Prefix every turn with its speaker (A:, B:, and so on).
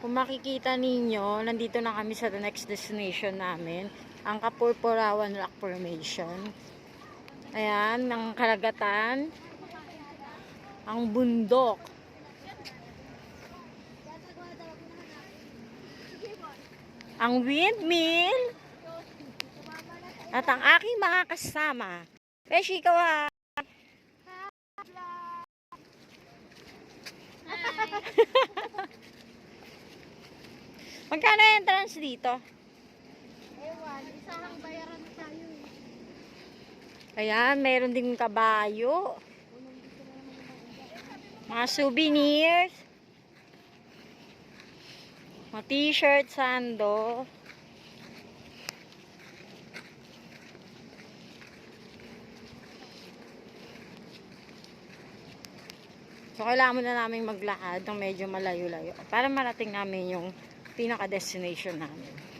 A: Kung makikita ninyo, nandito na kami sa the next destination namin, ang Kapurpurawan Rock Formation. Ayan, ng karagatan, ang bundok, ang windmill, at ang aking mga kasama. Beshi, ikaw ha. Magkano yung entrance dito?
B: Ewan, isang bayaran tayo eh.
A: Ayan, mayroon ding kabayo. Mga souvenirs. Mga t-shirt, sando. So, kailangan muna namin maglakad ng medyo malayo-layo para marating namin yung pinaka-destination namin.